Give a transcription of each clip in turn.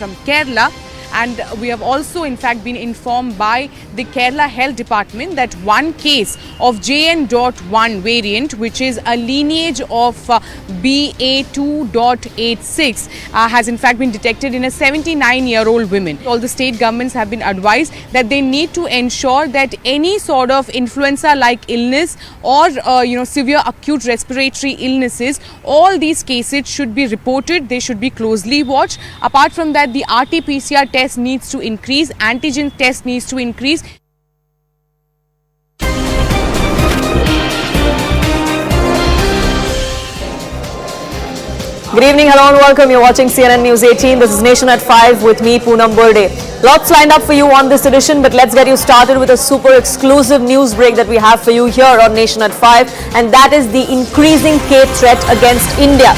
from Kerala. And we have also in fact been informed by the Kerala Health Department that one case of JN.1 variant, which is a lineage of BA2.86, has in fact been detected in a 79-year-old woman. All the state governments have been advised that they need to ensure that any sort of influenza-like illness or severe acute respiratory illnesses, all these cases should be reported. They should be closely watched. Apart from that, the RT-PCR test needs to increase, antigen test needs to increase. Good evening, hello and welcome. You're watching CNN News 18. This is Nation at 5 with me, Poonam Burde. Lots lined up for you on this edition, but let's get you started with a super exclusive news break that we have for you here on Nation at 5, and that is the increasing K-threat against India.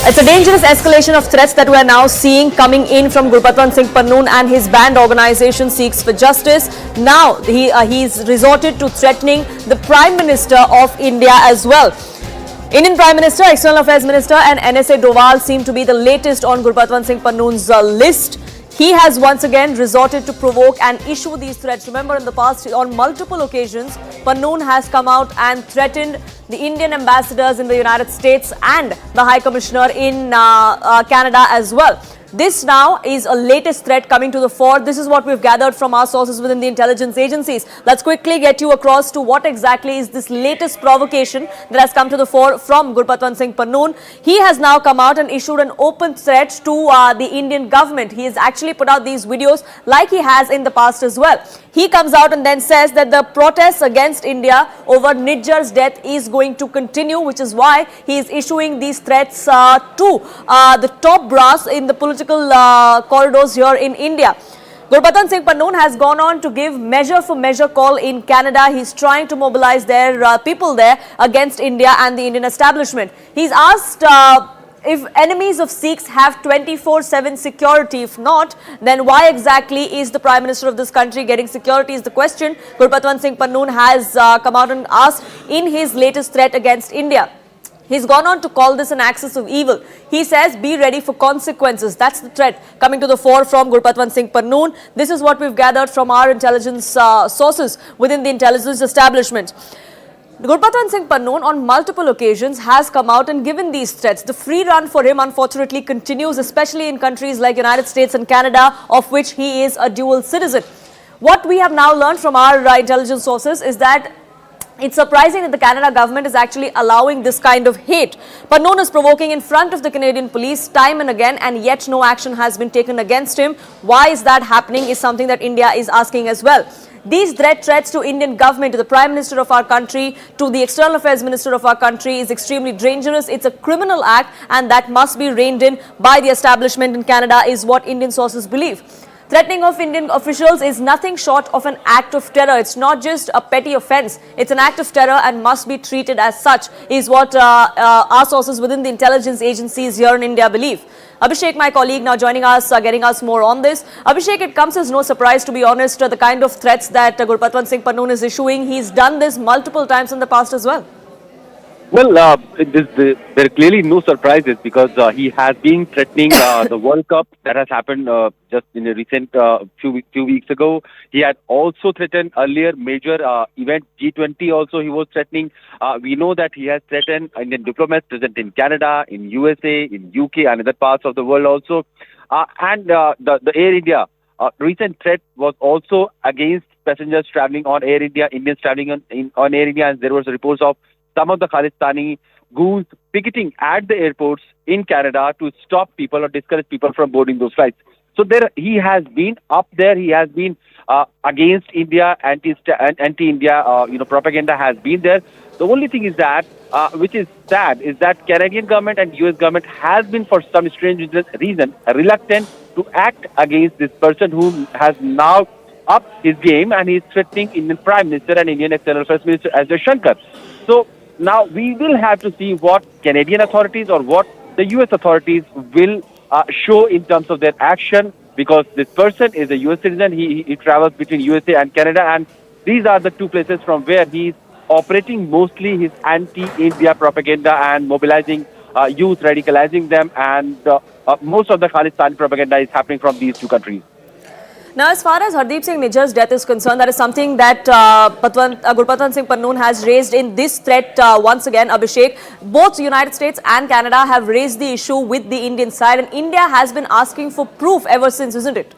It's a dangerous escalation of threats that we are now seeing coming in from Gurpatwant Pannu and his banned organization Seeks for Justice. Now he's resorted to threatening the Prime Minister of India as well. Indian Prime Minister, External Affairs Minister and NSA Doval seem to be the latest on Gurpatwant Pannu's list. He has once again resorted to provoke and issue these threats. Remember, in the past, on multiple occasions, Pannu has come out and threatened the Indian ambassadors in the United States and the High Commissioner in Canada as well. This now is a latest threat coming to the fore. This is what we've gathered from our sources within the intelligence agencies. Let's quickly get you across to what exactly is this latest provocation that has come to the fore from Gurpatwant Pannu. He has now come out and issued an open threat to the Indian government. He has actually put out these videos like he has in the past as well. He comes out and then says that the protests against India over Nijjar's death is going to continue, which is why he is issuing these threats to the top brass in the political corridors here in India. Gurpatwant Pannu has gone on to give measure for measure call in Canada. He's trying to mobilize their people there against India and the Indian establishment. He's asked if enemies of Sikhs have 24/7 security. If not, then why exactly is the Prime Minister of this country getting security is the question Gurpatwant Pannu has come out and asked in his latest threat against India. He's gone on to call this an axis of evil. He says, be ready for consequences. That's the threat coming to the fore from Gurpatwant Pannu. This is what we've gathered from our intelligence sources within the intelligence establishment. Gurpatwant Pannu on multiple occasions has come out and given these threats. The free run for him unfortunately continues, especially in countries like United States and Canada, of which he is a dual citizen. What we have now learned from our intelligence sources is that it's surprising that the Canada government is actually allowing this kind of hate. Pannu is provoking in front of the Canadian police time and again, and yet no action has been taken against him. Why is that happening is something that India is asking as well. These threats to Indian government, to the Prime Minister of our country, to the External Affairs Minister of our country is extremely dangerous. It's a criminal act and that must be reined in by the establishment in Canada is what Indian sources believe. Threatening of Indian officials is nothing short of an act of terror. It's not just a petty offence. It's an act of terror and must be treated as such, is what our sources within the intelligence agencies here in India believe. Abhishek, my colleague, now joining us, getting us more on this. Abhishek, it comes as no surprise, to be honest, the kind of threats that Gurpatwant Pannu is issuing. He's done this multiple times in the past as well. Well, there are clearly no surprises because he has been threatening the World Cup that has happened just in a recent few weeks ago. He had also threatened earlier major event G20. Also, he was threatening. We know that he has threatened Indian diplomats present in Canada, in USA, in UK, and other parts of the world also. And the Air India recent threat was also against passengers traveling on Air India, Indians traveling on Air India, and there was reports of some of the Khalistani goons picketing at the airports in Canada to stop people or discourage people from boarding those flights. So he has been up there. He has been against India, anti-India, propaganda has been there. The only thing is that, which is sad, is that Canadian government and US government has been, for some strange reason, reluctant to act against this person who has now upped his game and he is threatening Indian Prime Minister and Indian External Affairs Minister as Shankar. So now we will have to see what Canadian authorities or what the US authorities will show in terms of their action, because this person is a US citizen. He travels between USA and Canada, and these are the two places from where he is operating mostly his anti-India propaganda and mobilizing youth, radicalizing them, and most of the Khalistani propaganda is happening from these two countries. Now, as far as Hardeep Singh Nijjar's death is concerned, that is something that Gurpatwant Singh Pannu has raised in this threat once again, Abhishek. Both the United States and Canada have raised the issue with the Indian side, and India has been asking for proof ever since, isn't it?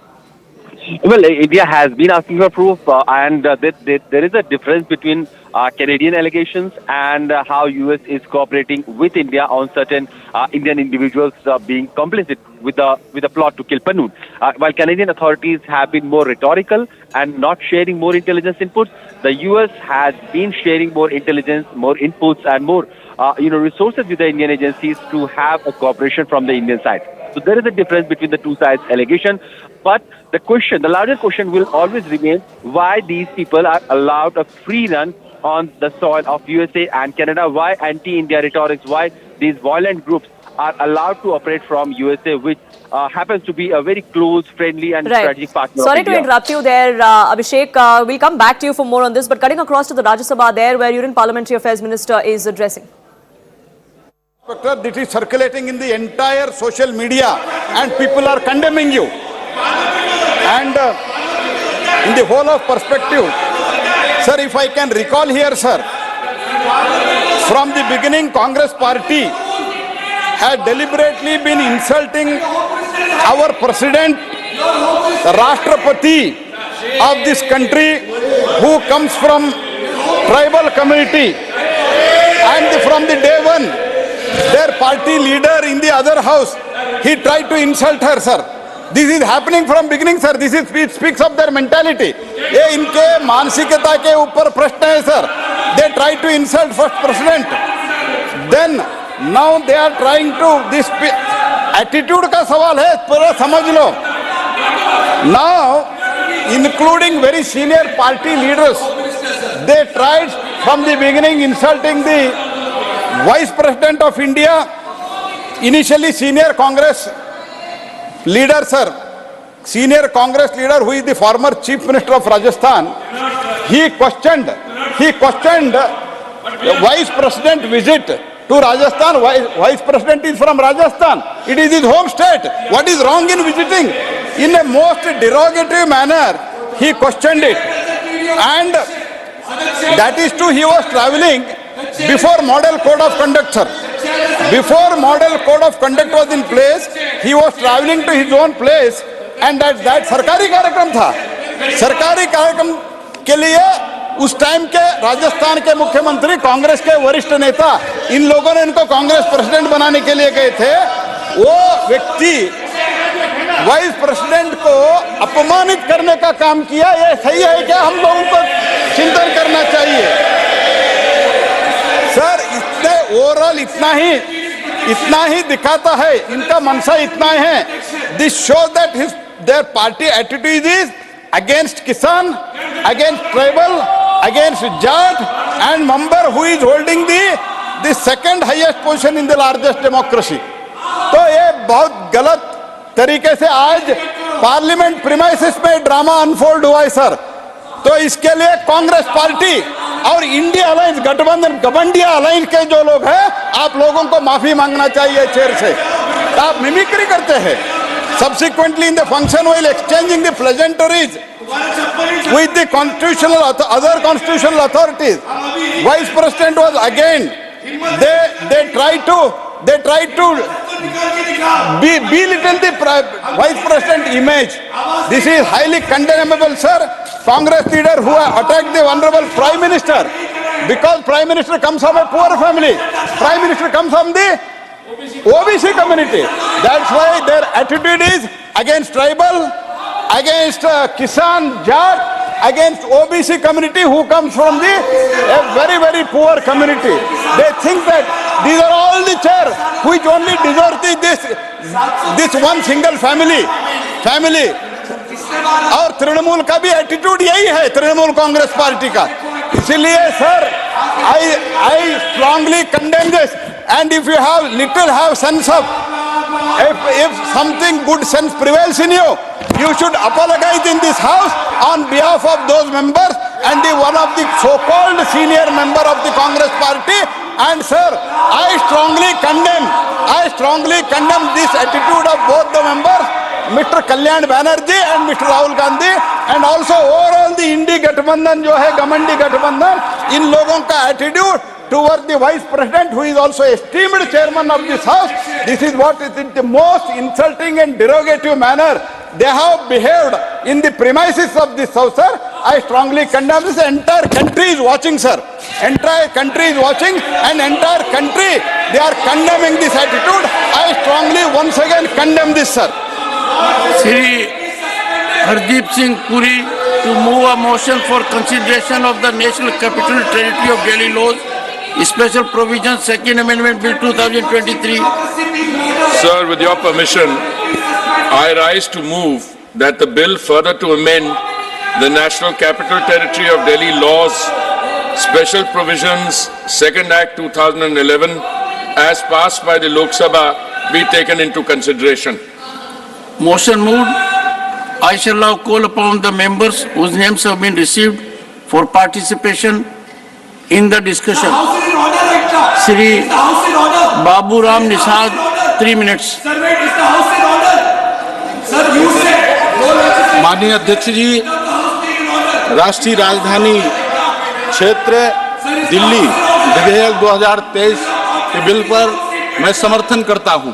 Well, India has been asking for proof, and there is a difference between Canadian allegations and how US is cooperating with India on certain Indian individuals being complicit with the plot to kill Pannu. While Canadian authorities have been more rhetorical and not sharing more intelligence inputs, the US has been sharing more intelligence, more inputs, and more resources with the Indian agencies to have a cooperation from the Indian side. So there is a difference between the two sides' allegation. But the larger question will always remain why these people are allowed a free run on the soil of USA and Canada, why anti-India rhetorics, why these violent groups are allowed to operate from USA, which happens to be a very close, friendly and strategic partner. Sorry to interrupt you there, Abhishek. We'll come back to you for more on this, but cutting across to the Rajya Sabha there, where Union Parliamentary Affairs Minister is addressing. This is circulating in the entire social media and people are condemning you. And in the whole of perspective, sir, if I can recall here, sir, from the beginning, Congress party had deliberately been insulting our president, the Rashtrapati of this country, who comes from tribal community, and from the day one, their party leader in the other house, he tried to insult her, sir. This is happening from beginning, sir. This is speaks of their mentality. ये इनके मानसिकता के ऊपर प्रश्न है, sir. They try to insult first president. Then now they are trying to this attitude का सवाल है, पूरा समझ लो. Now, including very senior party leaders, they tried from the beginning insulting the Vice President of India, initially senior Congress leader, sir, senior Congress leader who is the former Chief Minister of Rajasthan. He questioned Vice President visit to Rajasthan. Vice President is from Rajasthan. It is his home state. What is wrong in visiting? In a most derogatory manner, he questioned it. And that is true, he was traveling before model code of conduct, sir. Before model code of conduct was in place, he was traveling to his own place, and that सरकारी कार्यक्रम था. सरकारी कार्यक्रम के लिए उस time के राजस्थान के मुख्यमंत्री, कांग्रेस के वरिष्ठ नेता, इन लोगों ने इनको कांग्रेस प्रेसिडेंट बनाने के लिए गए थे. वो व्यक्ति वाइस प्रेसिडेंट को अपमानित करने का काम किया. ये सही है क्या? हम लोगों को चिंतन करना चाहिए. सर, इतने ओवरऑल इतना ही दिखाता है, इनका मनसा इतना है. This show that there party attitude is against kisan, against tribal, against Jat and member who is holding the second highest position in the largest democracy. तो ये बहुत गलत तरीके से आज पार्लियामेंट प्रीमाइसेस में ड्रामा अनफोल्ड हुआ है, सर. तो इसके लिए कांग्रेस पार्टी और इंडिया अलायंस, गठबंधन, गबंडिया अलायंस के जो लोग हैं, आप लोगों को माफी मांगना चाहिए चेयर से. आप मिमिक्री करते हैं. Subsequently, in the function while exchanging the pleasantries with the other constitutional authorities, Vice President was again, they tried to belittle the Vice President image. This is highly condemnable, sir. Congress leader who attacked the honorable Prime Minister, because Prime Minister comes from a poor family. Prime Minister comes from the OBC community. That's why their attitude is against tribal, against Kisan, Jat, against OBC community who comes from a very, very poor community. They think that these are all the chair which only deserve this one single family. और तृणमूल का भी attitude यही है, Trinamool Congress party का. इसलिए sir, I strongly condemn this. And if you have sense of, if something good sense prevails in you, you should apologize in this house on behalf of those members and one of the so-called senior member of the Congress party And sir, I strongly condemn this attitude of both the members, Mr. Kalyan Banerjee and Mr. Rahul Gandhi, and also overall the Indi Gathbandhan जो है Gamandi Gathbandhan, इन लोगों का attitude towards the Vice President, who is also esteemed chairman of this House. This is what is in the most insulting and derogative manner they have behaved in the premises of this House, sir. I strongly condemn this. Entire country is watching, sir. Entire country is watching, and entire country, they are condemning this attitude. I strongly once again condemn this, sir. Shri Randeep Singh Puri to move a motion for consideration of the National Capital Territory of Delhi laws, Special Provisions, Second Amendment Bill 2023. Sir, with your permission, I rise to move that the bill further to amend the National Capital Territory of Delhi laws, Special Provisions, Second Act 2011, as passed by the Lok Sabha, be taken into consideration. Motion moved. I shall now call upon the members whose names have been received for participation in the discussion. Shri Babu Ram Nisad, 3 minutes. माननीय अध्यक्ष जी, राष्ट्रीय राजधानी क्षेत्र दिल्ली विधेयक 2023 के bill पर मैं समर्थन करता हूं।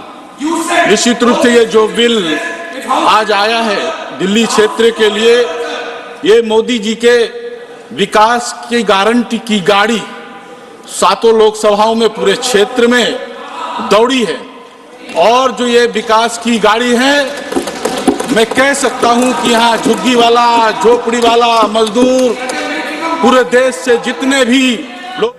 निश्चित रूप से ये जो बिल आज आया है दिल्ली क्षेत्र के लिए, ये मोदी जी के विकास की गारंटी की गाड़ी सातों लोकसभाओं में पूरे क्षेत्र में दौड़ी है, और जो ये विकास की गाड़ी है, मैं कह सकता हूं कि यहाँ झुग्गी वाला, झोपड़ी वाला, मजदूर, पूरे देश से जितने भी लोग।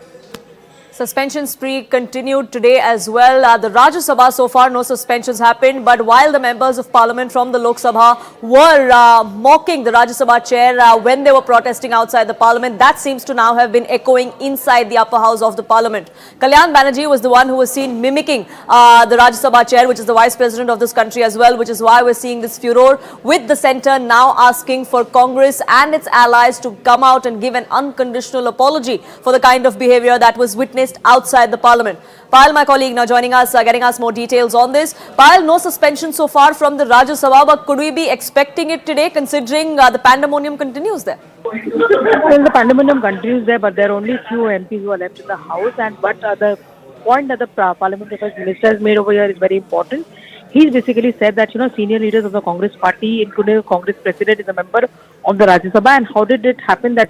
Suspension spree continued today as well. The Rajya Sabha, so far no suspensions happened, but while the members of Parliament from the Lok Sabha were mocking the Rajya Sabha chair when they were protesting outside the Parliament, that seems to now have been echoing inside the upper house of the Parliament. Kalyan Banerjee was the one who was seen mimicking the Rajya Sabha chair, which is the Vice President of this country as well, which is why we're seeing this furor, with the centre now asking for Congress and its allies to come out and give an unconditional apology for the kind of behaviour that was witnessed outside the Parliament. Payal, my colleague, now joining us, getting us more details on this. Payal, no suspension so far from the Rajya Sabha, but could we be expecting it today, considering the pandemonium continues there? Well, the pandemonium continues there, but there are only few MPs who are left in the House. But the point that the Parliamentary Affairs Minister has made over here is very important. He's basically said that, senior leaders of the Congress party, including the Congress president, is a member of the Rajya Sabha. And how did it happen that,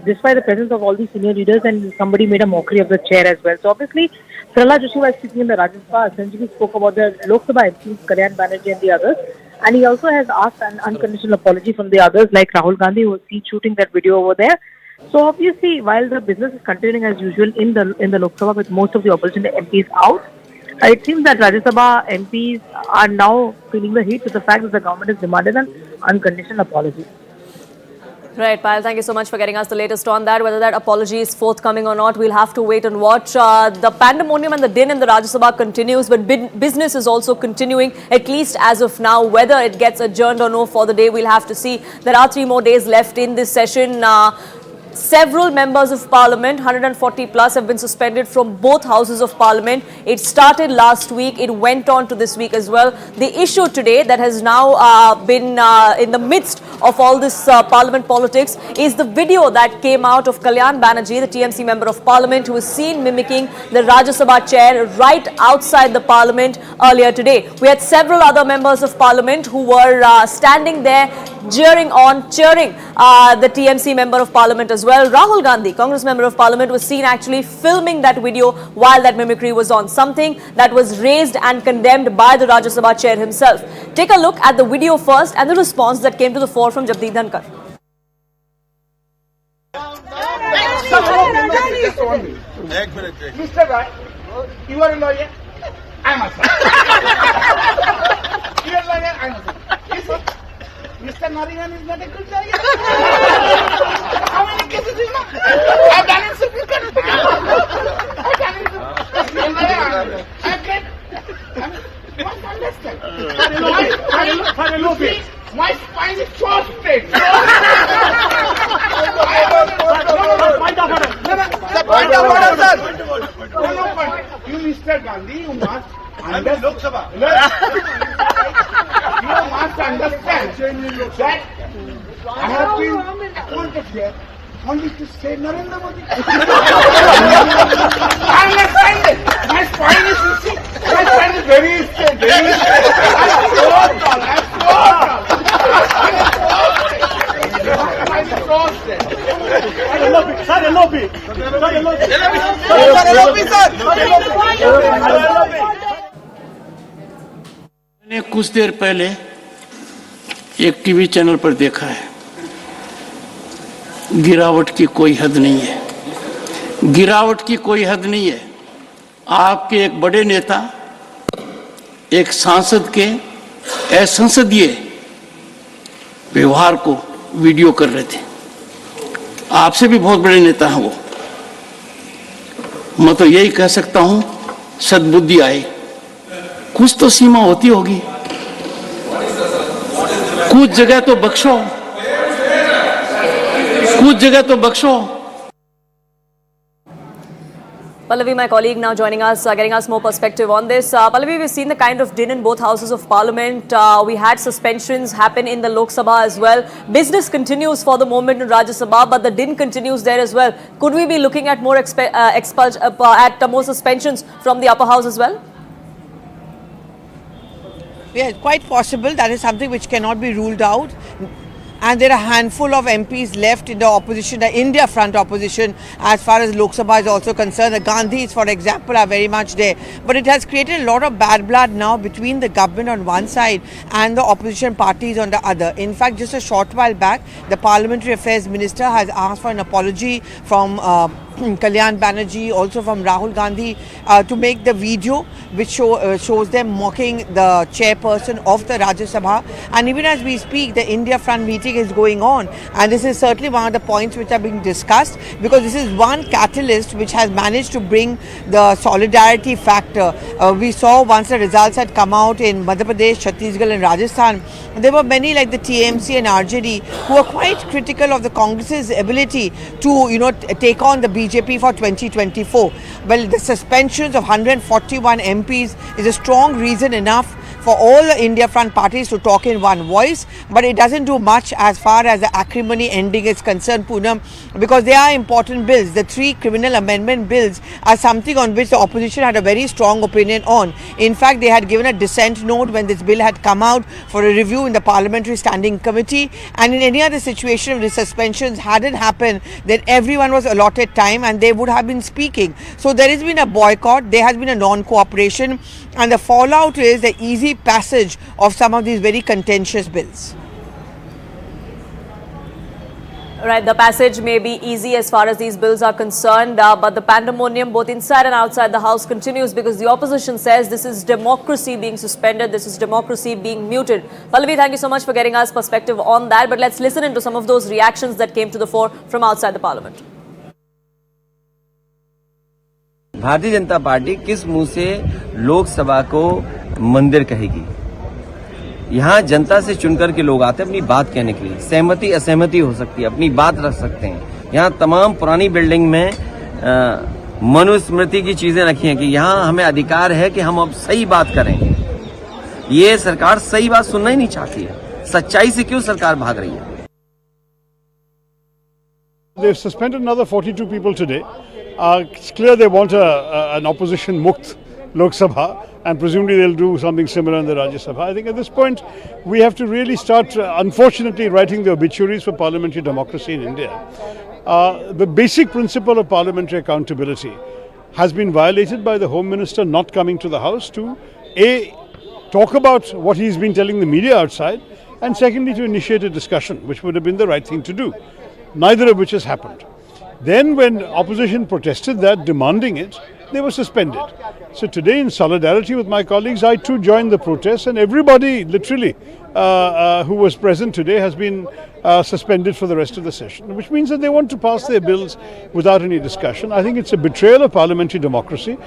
despite the presence of all these senior leaders, and somebody made a mockery of the chair as well. So obviously, Prahlad Joshi, was speaking in the Rajya Sabha, essentially spoke about the Lok Sabha MPs, Kalyan Banerjee and the others. And he also has asked an unconditional apology from the others, like Rahul Gandhi, who was seen shooting that video over there. So obviously, while the business is continuing as usual in the Lok Sabha with most of the opposition MPs out, it seems that Rajya Sabha MPs are now feeling the heat with the fact that the government has demanded an unconditional apology. Right, Payal, thank you so much for getting us the latest on that. Whether that apology is forthcoming or not, we'll have to wait and watch. The pandemonium and the din in the Rajya Sabha continues, but business is also continuing, at least as of now. Whether it gets adjourned or no for the day, we'll have to see. There are 3 more days left in this session. Several members of Parliament, 140 plus, have been suspended from both houses of Parliament. It started last week. It went on to this week as well. The issue today that has now been in the midst of all this Parliament politics is the video that came out of Kalyan Banerjee, the TMC member of Parliament, who was seen mimicking the Rajya Sabha chair right outside the Parliament earlier today. We had several other members of Parliament who were standing there cheering the TMC member of Parliament as well. Rahul Gandhi, Congress member of Parliament, was seen actually filming that video while that mimicry was on, something that was raised and condemned by the Rajya Sabha chair himself. Take a look at the video first and the response that came to the fore from Jagdeep Dhankar. Mr. Roy, you are a lawyer. I am a lawyer. You are a lawyer. I am a lawyer. Mr. Nariman is not a good lawyer. How many cases is not? I have done in Supreme Court. I have done in Supreme Court. I have read. What understand? For a lawyer. My spine is so straight. Point of order, sir. No, you, Mr. Gandhi, you must understand. Lok Sabha. You must understand that I have been appointed here only to say Narendra Modi. I understand it. My spine is, you see, my spine is very straight, very straight. I'm so tall, I'm so tall. I'm so straight. मैंने कुछ देर पहले एक TV channel पर देखा है, गिरावट की कोई हद नहीं है, गिरावट की कोई हद नहीं है। आपके एक बड़े नेता एक सांसद के असंसदीय व्यवहार को वीडियो कर रहे थे। आपसे भी बहुत बड़े नेता हैं वो। मैं तो यही कह सकता हूं, सद्बुद्धि आए, कुछ तो सीमा होती होगी, कुछ जगह तो बख्शो, कुछ जगह तो बख्शो। Pallavi, my colleague, now joining us, getting us more perspective on this. Pallavi, we've seen the kind of din in both houses of parliament. We had suspensions happen in the Lok Sabha as well. Business continues for the moment in Rajya Sabha, but the din continues there as well. Could we be looking at more more suspensions from the upper house as well? Yeah, quite possible. That is something which cannot be ruled out. And there are a handful of MPs left in the opposition, the India front opposition, as far as Lok Sabha is also concerned. The Gandhis, for example, are very much there. But it has created a lot of bad blood now between the government on one side and the opposition parties on the other. In fact, just a short while back, the Parliamentary Affairs Minister has asked for an apology from Kalyan Banerjee, also from Rahul Gandhi, to make the video which shows them mocking the chairperson of the Rajya Sabha. And even as we speak, the India front meeting is going on, and this is certainly one of the points which are being discussed, because this is one catalyst which has managed to bring the solidarity factor. We saw once the results had come out in Madhya Pradesh, Chhattisgarh and Rajasthan, there were many like the TMC and RJD who were quite critical of the Congress's ability to, take on the BJP for 2024. Well, the suspensions of 141 MPs is a strong reason enough for all the India front parties to talk in one voice, but it doesn't do much as far as the acrimony ending is concerned, Poonam, because they are important bills. The 3 criminal amendment bills are something on which the opposition had a very strong opinion on. In fact, they had given a dissent note when this bill had come out for a review in the Parliamentary Standing Committee, and in any other situation, if the suspensions hadn't happened, then everyone was allotted time and they would have been speaking. So there has been a boycott, there has been a non-cooperation, and the fallout is the easy passage of some of these very contentious bills. Right, the passage may be easy as far as these bills are concerned, but the pandemonium both inside and outside the house continues, because the opposition says this is democracy being suspended, this is democracy being muted. Pallavi, thank you so much for getting us perspective on that, but let's listen into some of those reactions that came to the fore from outside the parliament. Bharatiya Janata party किस मुंह से लोकसभा को मंदिर कहेगी? यहाँ जनता से चुनकर के लोग आते हैं अपनी बात कहने के लिए। सहमति असहमति हो सकती है, अपनी बात रख सकते हैं। यहाँ तमाम पुरानी बिल्डिंग में मनुस्मृति की चीजें रखी हैं कि यहाँ हमें अधिकार है कि हम अब सही बात करें। ये सरकार सही बात सुनना ही नहीं चाहती है। सच्चाई से क्यों सरकार भाग रही है? They've suspended another 42 people today. It's clear they want an opposition mukt Lok Sabha, and presumably they'll do something similar in the Rajya Sabha. I think at this point we have to really start, unfortunately, writing the obituaries for parliamentary democracy in India. The basic principle of parliamentary accountability has been violated by the Home Minister not coming to the House to talk about what he's been telling the media outside, and secondly to initiate a discussion, which would have been the right thing to do, neither of which has happened. Then when opposition protested that, demanding it, they were suspended. So today, in solidarity with my colleagues, I too joined the protest, and everybody literally who was present today has been suspended for the rest of the session, which means that they want to pass their bills without any discussion. I think it's a betrayal of parliamentary democracy.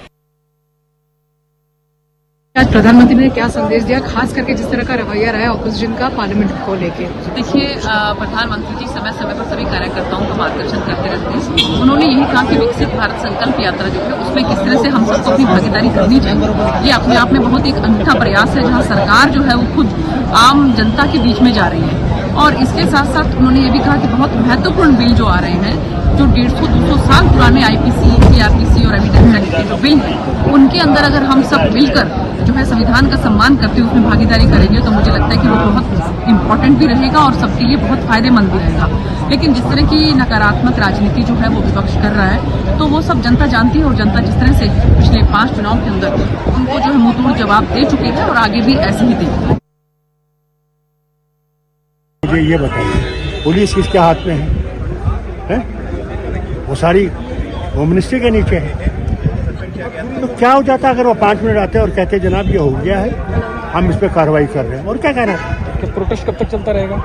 आज प्रधानमंत्री ने क्या संदेश दिया, खास करके जिस तरह का रवैया रहा है ऑपोजिशन का पार्लियामेंट को लेके? देखिए, प्रधानमंत्री जी समय समय पर सभी कार्यकर्ताओं का मार्गदर्शन करते रहते हैं। उन्होंने यही कहा कि विकसित भारत संकल्प यात्रा जो है उसमें किस तरह से हम सबको अपनी भागीदारी करनी चाहिए। ये अपने आप में बहुत एक अनूठा प्रयास है, जहाँ सरकार जो है वो खुद आम जनता के बीच में जा रही है। और इसके साथ साथ उन्होंने ये भी कहा कि बहुत महत्वपूर्ण बिल जो आ रहे हैं, जो 150-200 साल पुराने IPC, CRPC और एविडेंस एक्ट के जो बिल हैं, उनके अंदर अगर हम सब मिलकर जो है संविधान का सम्मान करते हुए उसमें भागीदारी करेंगे तो मुझे लगता है कि वो बहुत इम्पोर्टेंट भी रहेगा और सबके लिए बहुत फायदेमंद भी रहेगा। लेकिन जिस तरह की नकारात्मक राजनीति जो है वो विपक्ष कर रहा है, तो वो सब जनता जानती है और जनता जिस तरह से पिछले 5 चुनाव के अंदर उनको जो है मुंहतोड़ जवाब दे चुकी है और आगे भी ऐसे ही देगी। मुझे ये बताइए, पुलिस किसके हाथ में है? वो सारी होम मिनिस्ट्री के नीचे है। तो क्या हो जाता अगर वो 5 मिनट आते और कहते जनाब ये हो गया है, हम इस पर कार्रवाई कर रहे हैं, और क्या कहना है? कि प्रोटेस्ट कब तक चलता रहेगा?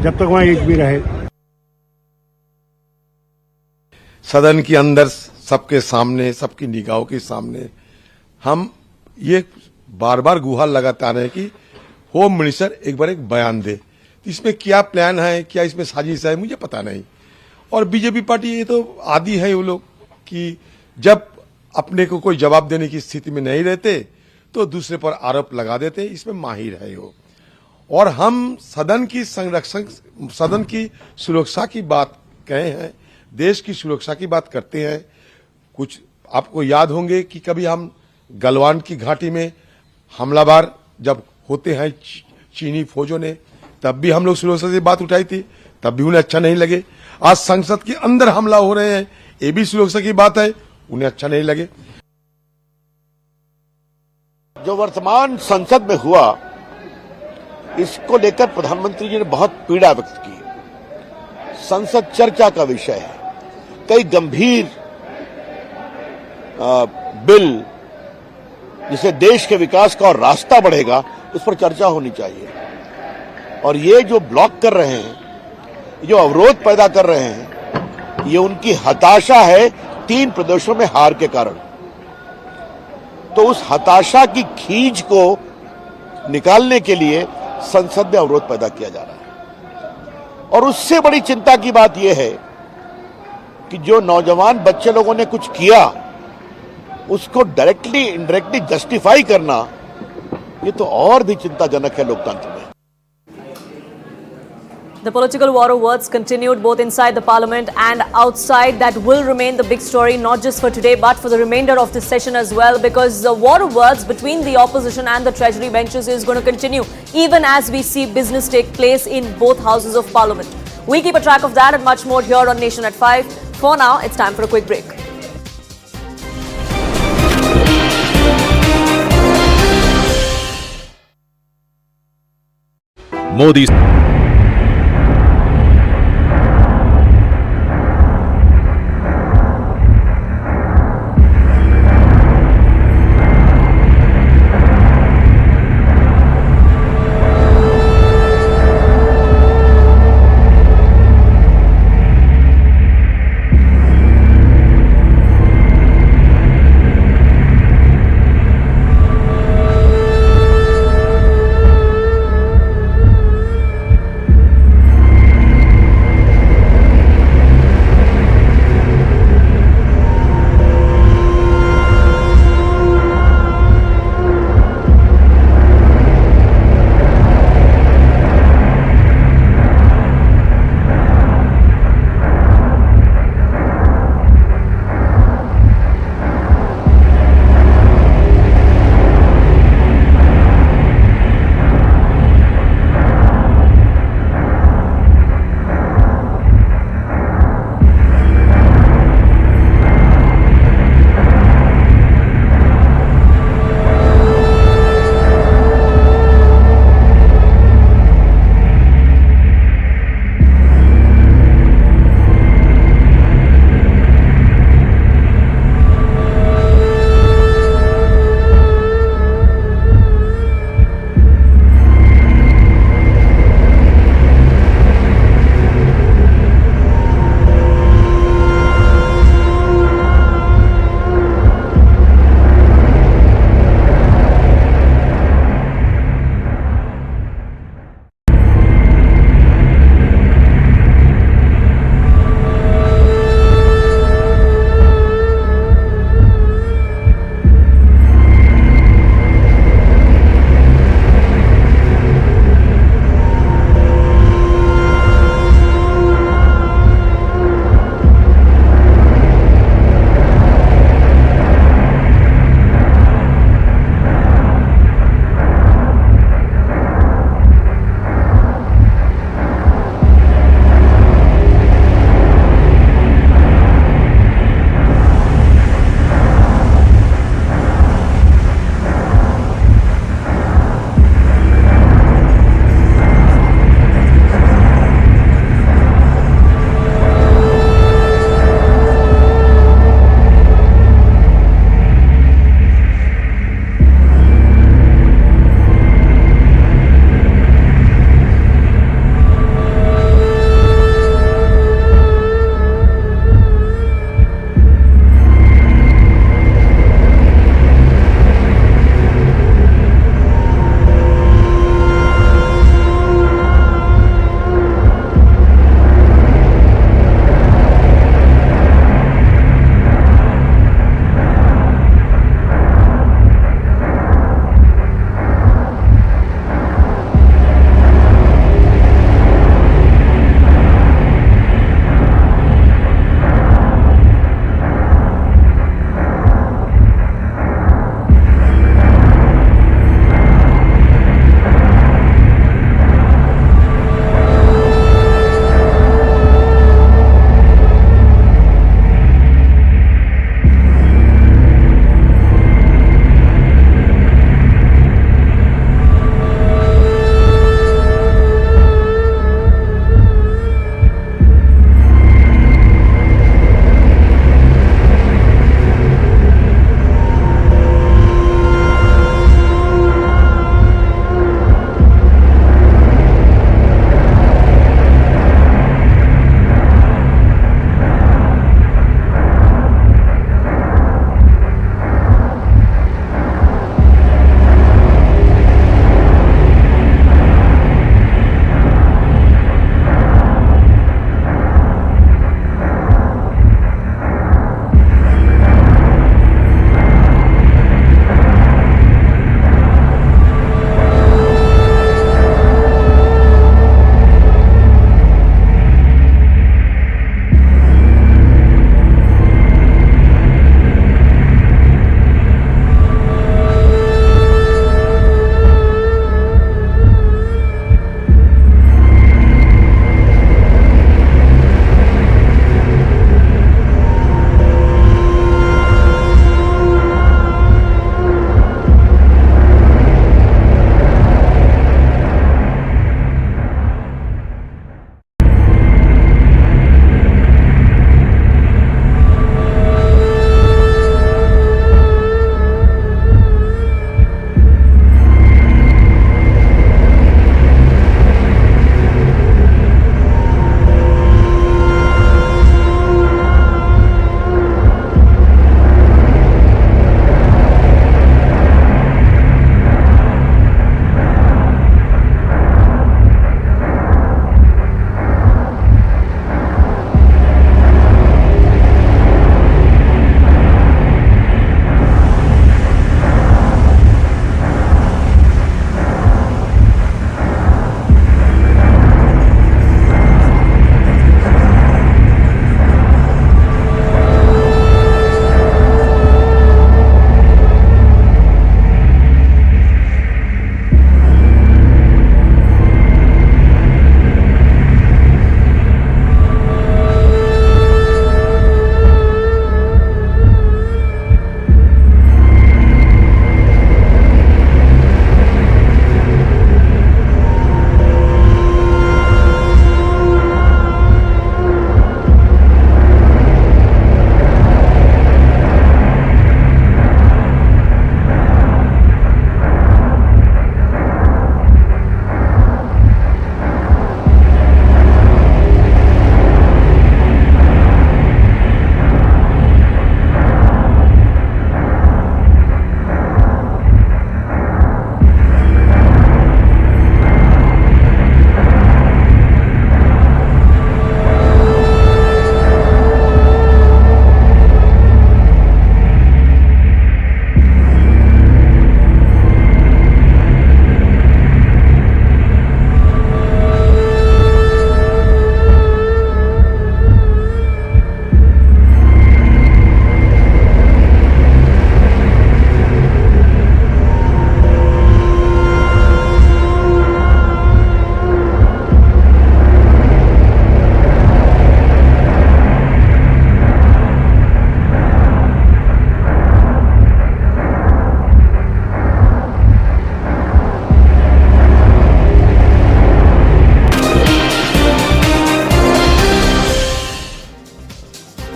जब तक वहाँ एक भी रहे। सदन के अंदर सबके सामने, सबकी निगाहों के सामने हम ये बार बार गुहार लगाते आ रहे हैं कि होम मिनिस्टर एक बार एक बयान दे। इसमें क्या प्लान है, क्या इसमें साजिश है, मुझे पता नहीं। और बीजेपी पार्टी ये तो आदी है वो लोग कि जब अपने को कोई जवाब देने की स्थिति में नहीं रहते तो दूसरे पर आरोप लगा देते, इसमें माहिर है वो। और हम सदन की संरक्षण, सदन की सुरक्षा की बात कहे हैं, देश की सुरक्षा की बात करते हैं। कुछ आपको याद होंगे कि कभी हम गलवान की घाटी में हमलावर जब होते हैं चीनी फौजों ने, तब भी हम लोग सुरक्षा से बात उठाई थी, तब भी उन्हें अच्छा नहीं लगे। आज संसद के अंदर हमला हो रहे हैं, ये भी सुरक्षा की बात है, उन्हें अच्छा नहीं लगे। जो वर्तमान संसद में हुआ, इसको लेकर प्रधानमंत्री जी ने बहुत पीड़ा व्यक्त की। संसद चर्चा का विषय है। कई गंभीर बिल जिसे देश के विकास का और रास्ता बढ़ेगा, उस पर चर्चा होनी चाहिए। और ये जो ब्लॉक कर रहे हैं, जो अवरोध पैदा कर रहे हैं, ये उनकी हताशा है 3 प्रदेशों में हार के कारण। तो उस हताशा की खींच को निकालने के लिए संसद में अवरोध पैदा किया जा रहा है। और उससे बड़ी चिंता की बात यह है कि जो नौजवान बच्चे लोगों ने कुछ किया, उसको डायरेक्टली इनडायरेक्टली जस्टिफाई करना, ये तो और भी चिंताजनक है लोकतंत्र में। The political war of words continued both inside the parliament and outside. That will remain the big story, not just for today, but for the remainder of this session as well, because the war of words between the opposition and the treasury benches is going to continue, even as we see business take place in both houses of parliament. We keep a track of that and much more here on Nation at 5. For now, it's time for a quick break. Modi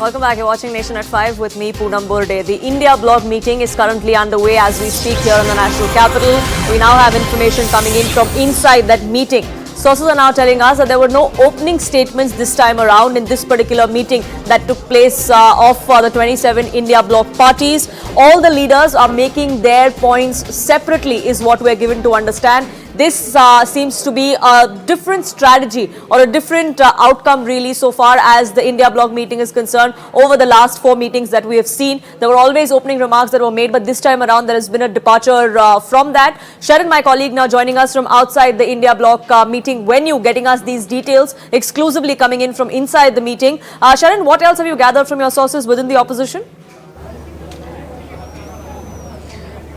Welcome back. You're watching Nation at 5 with me, Poonam Burde. The India bloc meeting is currently underway as we speak here in the national capital. We now have information coming in from inside that meeting. Sources are now telling us that there were no opening statements this time around in this particular meeting that took place of the 27 India bloc parties. All the leaders are making their points separately is what we're given to understand. This seems to be a different strategy or a different outcome really so far as the India bloc meeting is concerned. Over the last 4 meetings that we have seen, there were always opening remarks that were made, but this time around there has been a departure from that. Sharon, my colleague, now joining us from outside the India bloc meeting. When you getting us these details exclusively coming in from inside the meeting. Sharon, what else have you gathered from your sources within the opposition?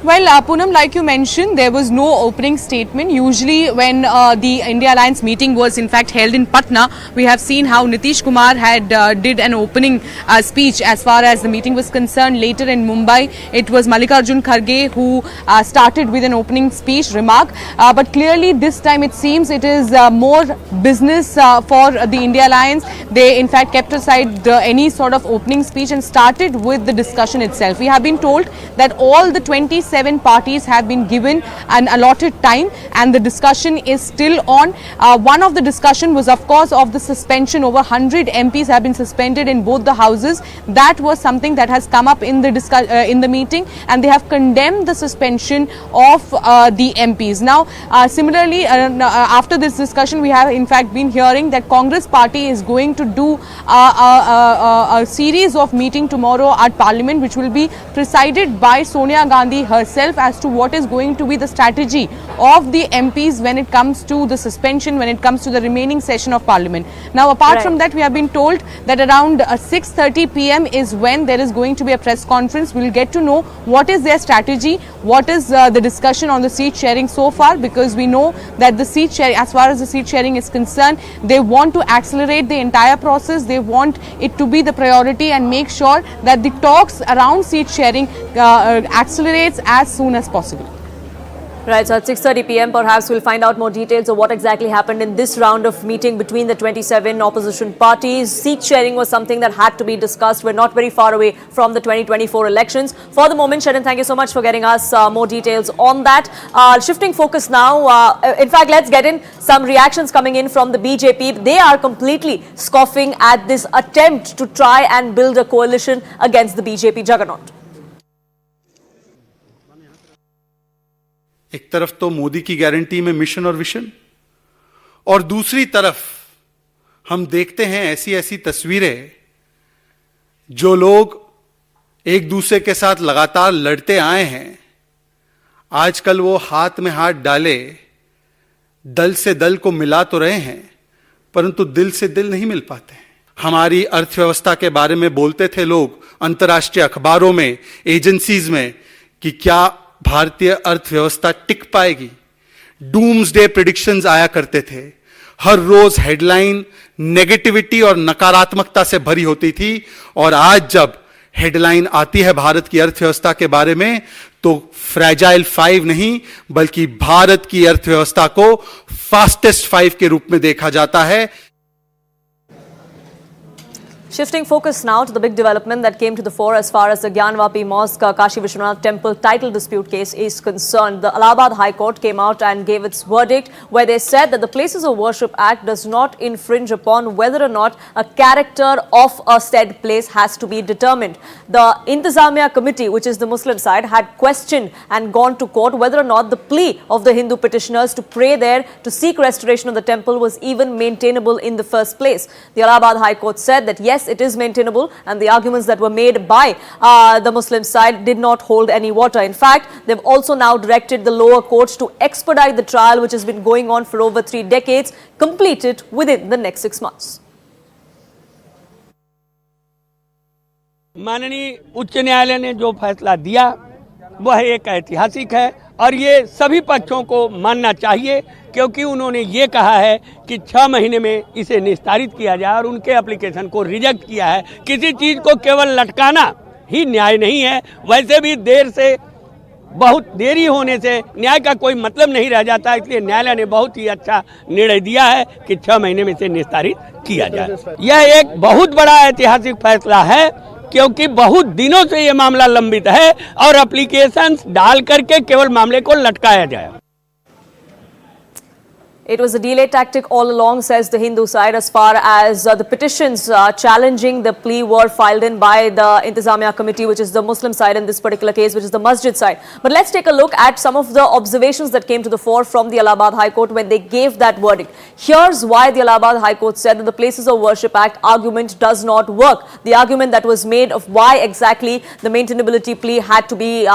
Well, Poonam, like you mentioned, there was no opening statement. Usually when the India Alliance meeting was in fact held in Patna, we have seen how Nitish Kumar had did an opening speech as far as the meeting was concerned. Later in Mumbai, it was Mallikarjun Kharge who started with an opening speech remark. But clearly this time it seems it is more business for the India Alliance. They in fact kept aside any sort of opening speech and started with the discussion itself. We have been told that all the 27 parties have been given an allotted time and the discussion is still on. One of the discussion was of course of the suspension. Over 100 MPs have been suspended in both the houses. That was something that has come up in the meeting, and they have condemned the suspension of the MPs. Now similarly after this discussion we have in fact been hearing that Congress party is going to do a series of meeting tomorrow at Parliament, which will be presided by Sonia Gandhi herself as to what is going to be the strategy of the MPs when it comes to the suspension, when it comes to the remaining session of Parliament. Now apart from that, we have been told that around 6:30 p.m. is when there is going to be a press conference. We will get to know what is their strategy, what is the discussion on the seat sharing so far, because we know that the seat sharing, as far as the seat sharing is concerned, they want to accelerate the entire process. They want it to be the priority and make sure that the talks around seat sharing accelerates as soon as possible. Right, so at 6:30 p.m. perhaps we'll find out more details of what exactly happened in this round of meeting between the 27 opposition parties. Seat sharing was something that had to be discussed. We're not very far away from the 2024 elections. For the moment, Sharon, thank you so much for getting us more details on that. Shifting focus now, in fact, let's get in some reactions coming in from the BJP. They are completely scoffing at this attempt to try and build a coalition against the BJP juggernaut. एक तरफ तो मोदी की guarantee में mission और vision, और दूसरी तरफ हम देखते हैं ऐसी ऐसी तस्वीरें जो लोग एक दूसरे के साथ लगातार लड़ते आए हैं, आजकल वो हाथ में हाथ डाले दल से दल को मिला तो रहे हैं, परंतु दिल से दिल नहीं मिल पाते हैं। हमारी अर्थव्यवस्था के बारे में बोलते थे लोग अंतर्राष्ट्रीय अखबारों में, एजेंसीज में, कि क्या भारतीय अर्थव्यवस्था टिक पाएगी। डूम्सडे प्रेडिक्शंस आया करते थे, हर रोज हेडलाइन नेगेटिविटी और नकारात्मकता से भरी होती थी, और आज जब हेडलाइन आती है भारत की अर्थव्यवस्था के बारे में तो फ्रैजाइल 5 नहीं बल्कि भारत की अर्थव्यवस्था को फास्टेस्ट 5 के रूप में देखा जाता है। Shifting focus now to the big development that came to the fore as far as the Gyanvapi Mosque Kashi Vishwanath Temple title dispute case is concerned. The Allahabad High Court came out and gave its verdict where they said that the Places of Worship Act does not infringe upon whether or not a character of a said place has to be determined. The Intizamiya Committee, which is the Muslim side, had questioned and gone to court whether or not the plea of the Hindu petitioners to pray there to seek restoration of the temple was even maintainable in the first place. The Allahabad High Court said that yes, it is maintainable, and the arguments that were made by the Muslim side did not hold any water. In fact, they've also now directed the lower courts to expedite the trial, which has been going on for over 3 decades, completed within the next 6 months. माननीय उच्च न्यायालय ने जो फैसला दिया वह एक ऐतिहासिक है और ये सभी पक्षों को मानना चाहिए, क्योंकि उन्होंने ये कहा है कि 6 महीने में इसे निस्तारित किया जाए और उनके एप्लीकेशन को रिजेक्ट किया है। किसी चीज़ को केवल लटकाना ही न्याय नहीं है। वैसे भी देर से बहुत देरी होने से न्याय का कोई मतलब नहीं रह जाता, इसलिए न्यायालय ने बहुत ही अच्छा निर्णय दिया है कि 6 महीने में इसे निस्तारित किया जाए। यह एक बहुत बड़ा ऐतिहासिक फैसला है, क्योंकि बहुत दिनों से ये मामला लंबित है और एप्लीकेशन डाल करके केवल मामले को लटकाया जाए। It was a delay tactic all along, says the Hindu side, as far as the petitions challenging the plea were filed in by the Intizamiya committee, which is the Muslim side in this particular case, which is the masjid side. But let's take a look at some of the observations that came to the fore from the Allahabad High Court when they gave that verdict. Here's why the Allahabad High Court said that the Places of Worship Act argument does not work. The argument that was made of why exactly the maintainability plea had to be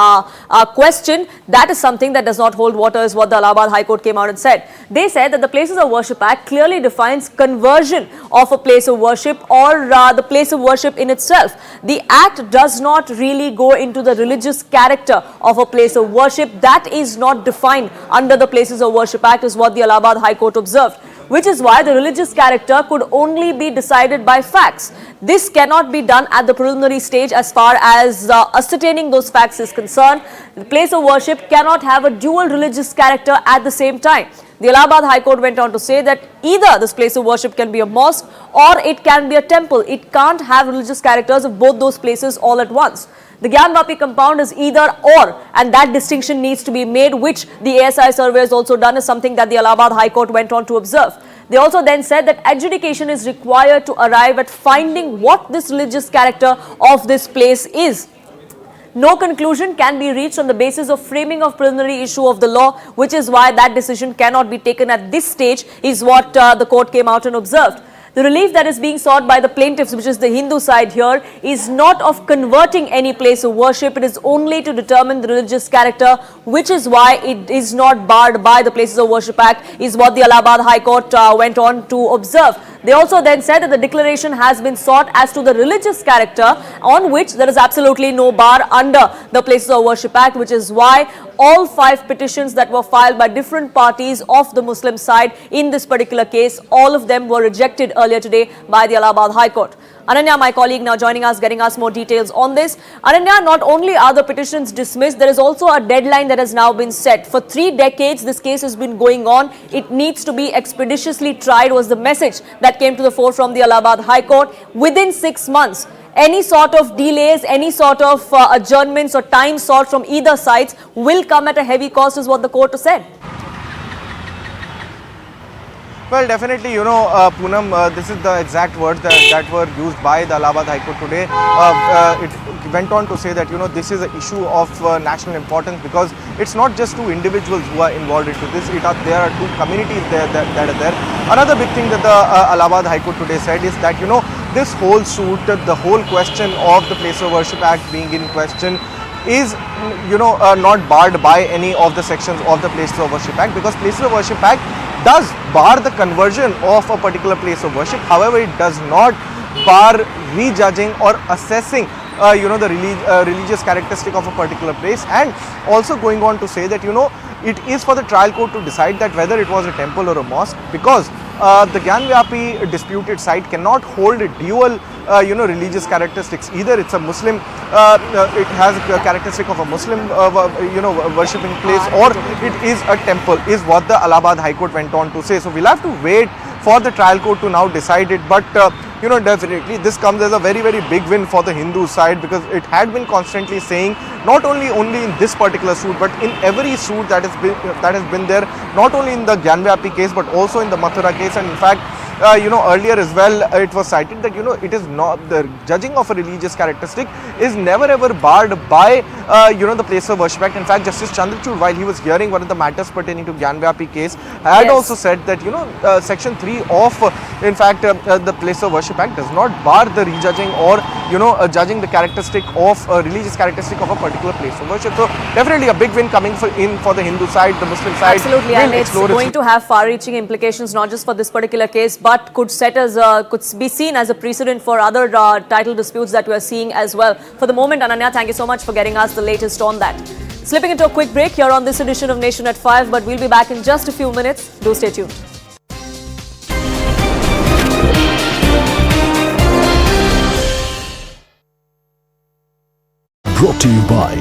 questioned, that is something that does not hold water, is what the Allahabad High Court came out and said. They said that the Places of Worship Act clearly defines conversion of a place of worship or the place of worship in itself. The act does not really go into the religious character of a place of worship. That is not defined under the Places of Worship Act, is what the Allahabad High Court observed, which is why the religious character could only be decided by facts. This cannot be done at the preliminary stage as far as ascertaining those facts is concerned. The place of worship cannot have a dual religious character at the same time. The Allahabad High Court went on to say that either this place of worship can be a mosque or it can be a temple. It can't have religious characters of both those places all at once. The Gyanvapi compound is either or, and that distinction needs to be made, which the ASI survey has also done, is something that the Allahabad High Court went on to observe. They also then said that adjudication is required to arrive at finding what this religious character of this place is. No conclusion can be reached on the basis of framing of preliminary issue of the law, which is why that decision cannot be taken at this stage, is what the court came out and observed. The relief that is being sought by the plaintiffs, which is the Hindu side here, is not of converting any place of worship. It is only to determine the religious character, which is why it is not barred by the Places of Worship Act, is what the Allahabad High Court went on to observe. They also then said that the declaration has been sought as to the religious character, on which there is absolutely no bar under the Places of Worship Act, which is why all 5 petitions that were filed by different parties of the Muslim side in this particular case, all of them were rejected earlier today by the Allahabad High Court. Ananya, my colleague, now joining us, getting us more details on this. Ananya, not only are the petitions dismissed, there is also a deadline that has now been set. For 3 decades, this case has been going on. It needs to be expeditiously tried, was the message that came to the fore from the Allahabad High Court. Within 6 months, any sort of delays, any sort of adjournments or time sought from either sides will come at a heavy cost, is what the court has said. Well, definitely, Poonam, this is the exact words that were used by the Allahabad High Court today. It went on to say that, this is an issue of national importance, because it's not just 2 individuals who are involved into this. There are 2 communities that are there. Another big thing that the Allahabad High Court today said is that, this whole suit, the whole question of the Place of Worship Act being in question is, not barred by any of the sections of the Places of Worship Act, because Places of Worship Act does bar the conversion of a particular place of worship. However, it does not bar rejudging or assessing the religious characteristic of a particular place, and also going on to say that it is for the trial court to decide that whether it was a temple or a mosque, because the Gyanvapi disputed site cannot hold a dual religious characteristics. Either it's a Muslim, it has a characteristic of a Muslim worshipping place, or it is a temple, is what the Allahabad High Court went on to say. So we'll have to wait for the trial court to now decide it, but definitely this comes as a very, very big win for the Hindu side, because it had been constantly saying, not only in this particular suit, but in every suit that has been there, not only in the Gyanvapi case but also in the Mathura case, and in fact earlier as well, it was cited that it is not the judging of a religious characteristic is never ever barred by the Place of Worship Act. In fact, Justice Chandrachud, while he was hearing one of the matters pertaining to Gyanvapi case, had also said that Section 3 of the Place of Worship Act does not bar the rejudging or judging the characteristic of religious characteristic of a particular place of worship. So definitely a big win coming for the Hindu side, the Muslim side. Absolutely, and it's going to have far-reaching implications not just for this particular case, but could be seen as a precedent for other title disputes that we are seeing as well. For the moment, Ananya, thank you so much for getting us the latest on that. Slipping into a quick break here on this edition of Nation at 5, but we'll be back in just a few minutes. Do stay tuned. Brought to you by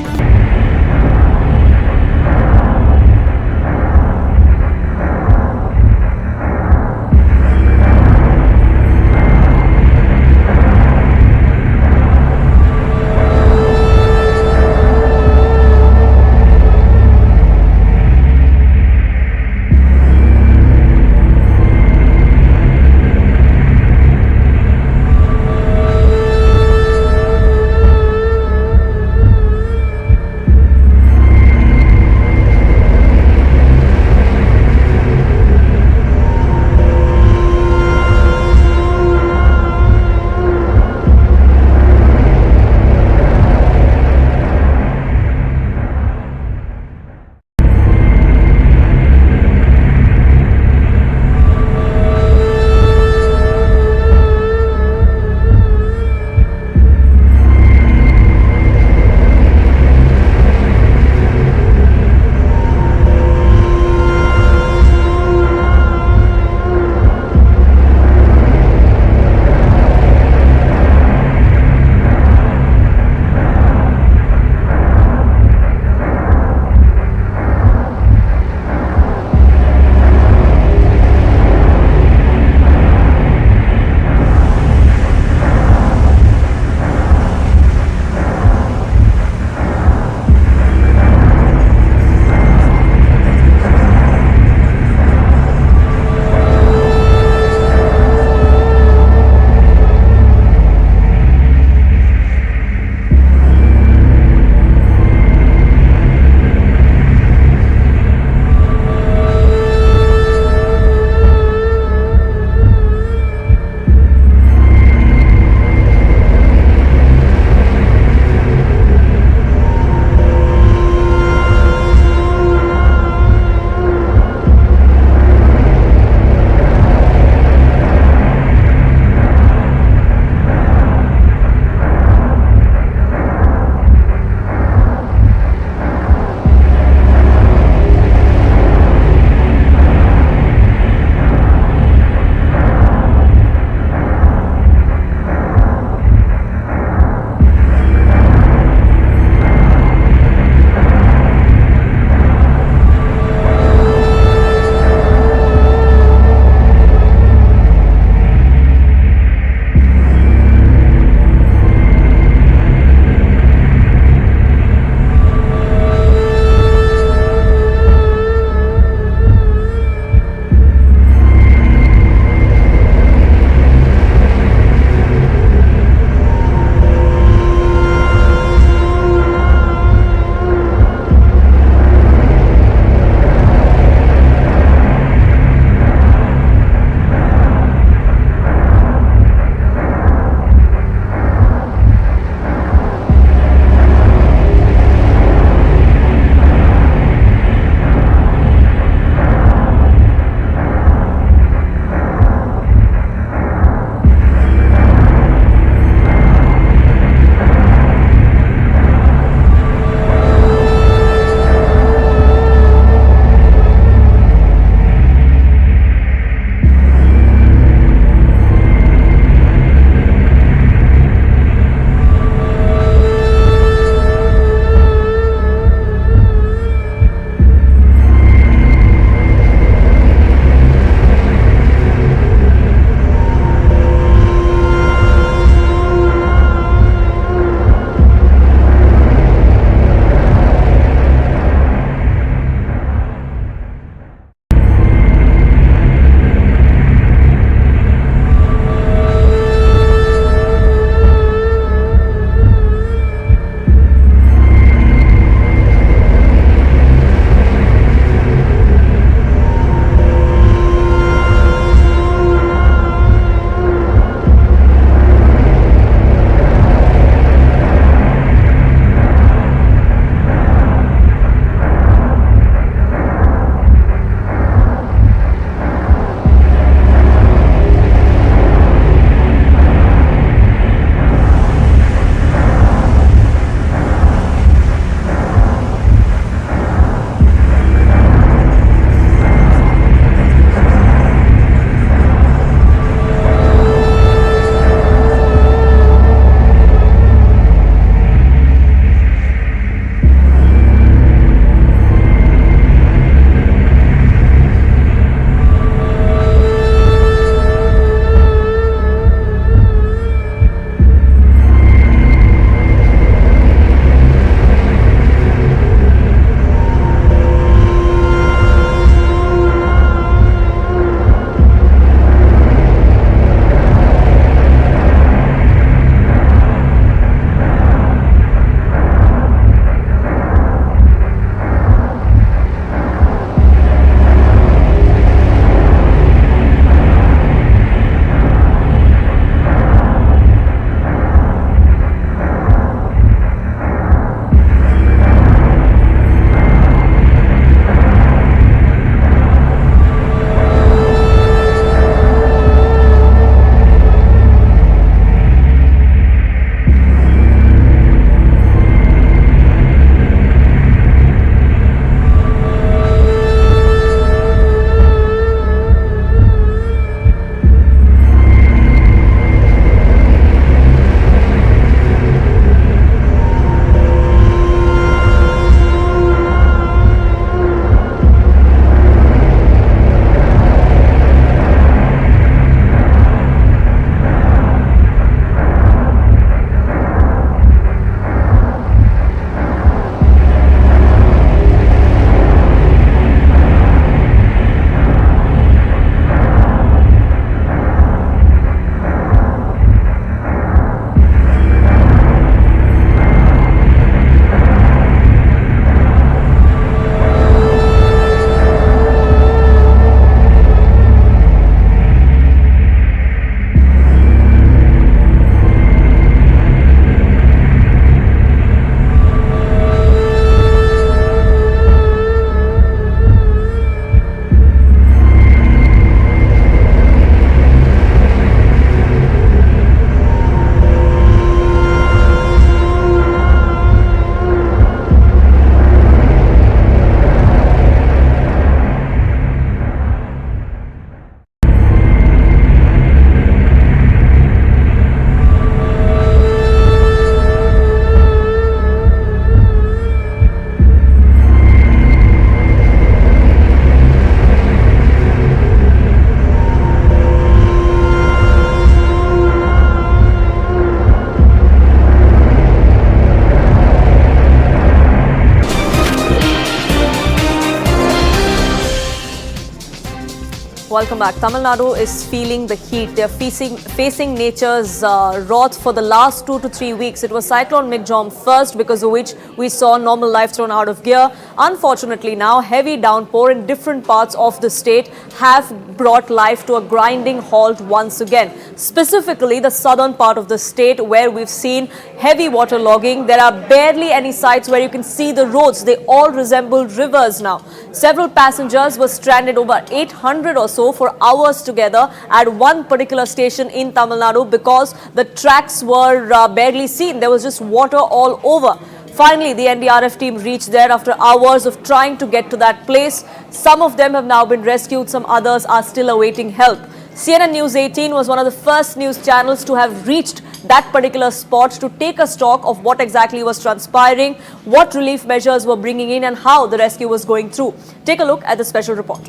Welcome back. Tamil Nadu is feeling the heat. They're facing nature's wrath for the last 2 to 3 weeks. It was Cyclone Migjom first, because of which we saw normal life thrown out of gear. Unfortunately, now heavy downpour in different parts of the state have brought life to a grinding halt once again. Specifically, the southern part of the state, where we've seen heavy water logging. There are barely any sites where you can see the roads. They all resemble rivers now. Several passengers were stranded, over 800 or so, for hours together at one particular station in Tamil Nadu because the tracks were barely seen. There was just water all over. Finally, the NDRF team reached there after hours of trying to get to that place. Some of them have now been rescued. Some others are still awaiting help. CNN News 18 was one of the first news channels to have reached that particular spot to take a stock of what exactly was transpiring, what relief measures were bringing in, and how the rescue was going through. Take a look at the special report.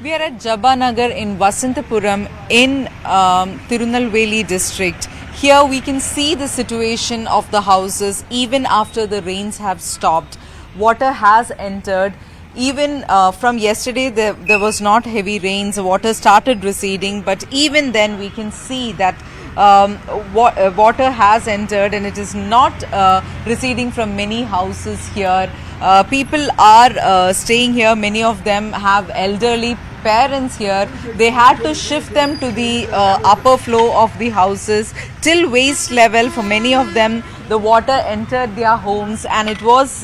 We are at Jabbanagar in Vasantapuram in Tirunelveli district. Here we can see the situation of the houses even after the rains have stopped. Water has entered. Even from yesterday, there was not heavy rains. The water started receding, but even then we can see that water has entered and it is not receding from many houses here. People are staying here. Many of them have elderly parents here. They had to shift them to the upper floor of the houses till waist level. For many of them, the water entered their homes and it was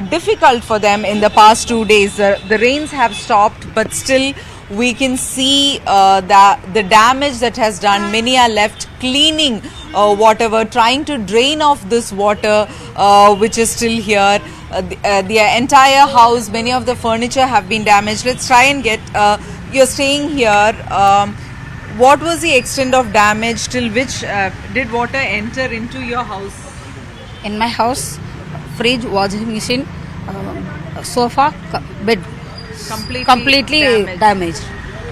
difficult for them in the past 2 days. The rains have stopped, but still we can see the damage that has done. Many are left cleaning whatever, trying to drain off this water which is still here. The entire house, many of the furniture have been damaged. Let's try and get, you're staying here. What was the extent of damage? Till which did water enter into your house? In my house, fridge, washing machine, sofa, bed, completely damaged.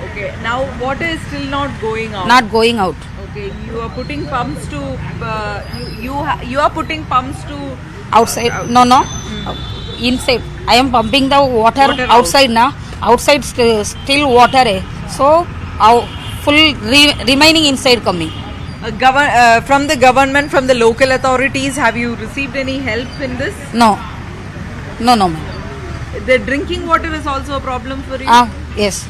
Okay. Now water is still not going out. Not going out. Okay. You are putting pumps to. You are putting pumps to. Outside? No. Inside. I am pumping the water outside now. Outside still water. So full remaining inside coming. From the government, from the local authorities, have you received any help in this? No, ma'am. The drinking water is also a problem for you? Yes.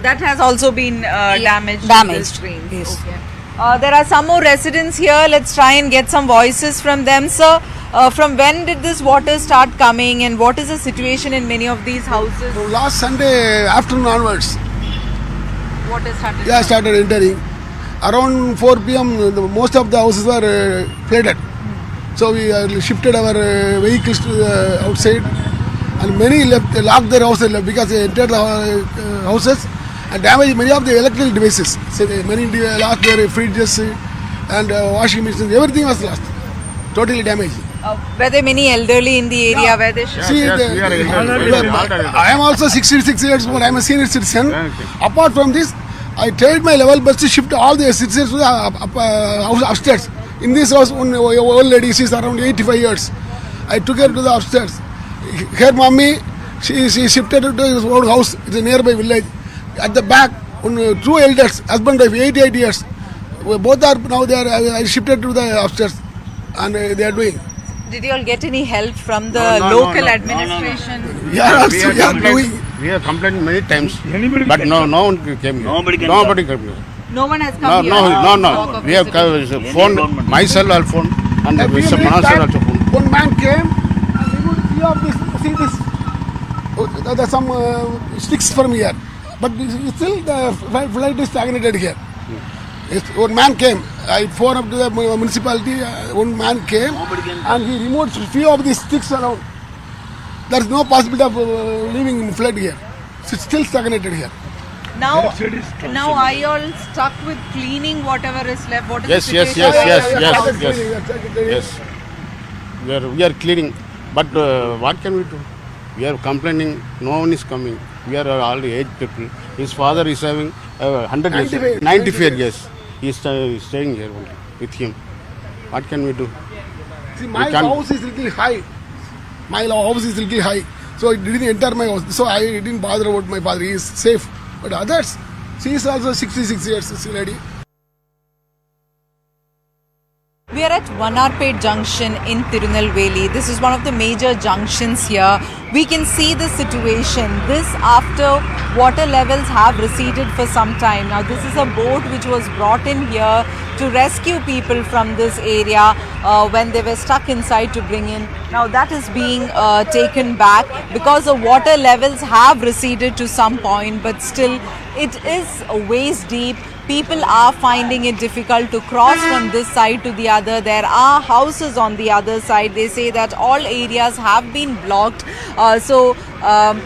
That has also been damaged. Damaged. Yes. Okay. There are some more residents here. Let's try and get some voices from them. Sir, from when did this water start coming and what is the situation in many of these houses? Last Sunday afternoon onwards. Water started? Yeah, started entering. Around 4 p.m. Most of the houses were flooded. So we shifted our vehicles to outside, and many locked their houses because they entered the houses and damaged many of the electrical devices. So many lost their fridges and washing machines. Everything was lost, totally damaged. Were there many elderly in the area where they I am also 66 years old. I am a senior citizen. Apart from this, I tried my level best to shift all the citizens to the house upstairs. In this house, one old lady, she is around 85 years. I took her to the upstairs. Her mommy, she shifted to his old house. It's a nearby village. At the back, two elders, husband and wife, 88 years. Both are now there. I shifted to the upstairs, and they are doing. Did you all get any help from the local administration? Yeah, we are doing. We have complained many times, but no one came here. Nobody came here. No one has come here? No. We have phoned, myself I phoned, and Mr. Manasar also phoned. One man came and removed see this. There's some sticks from here, but still the flood is stagnated here. One man came. I phoned up to the municipality. One man came and he removed few of these sticks around. There is no possibility of living in flood here. It's still stagnated here. Now are you all stuck with cleaning whatever is left? What is Yes. We are cleaning, but what can we do? We are complaining. No one is coming. We are all aged people. His father is having 100 years, 95 years. He is staying here only with him. What can we do? See, my house is little high. My house is little high. So it didn't enter my house. So I didn't bother about my father. He is safe. But others, she is also 66 years, this lady. We are at Vanarpet Junction in Tirunelveli. This is one of the major junctions here. We can see the situation. This after water levels have receded for some time. Now this is a boat which was brought in here to rescue people from this area when they were stuck inside to bring in. Now that is being taken back because the water levels have receded to some point, but still it is waist deep. People are finding it difficult to cross from this side to the other. There are houses on the other side. They say that all areas have been blocked. So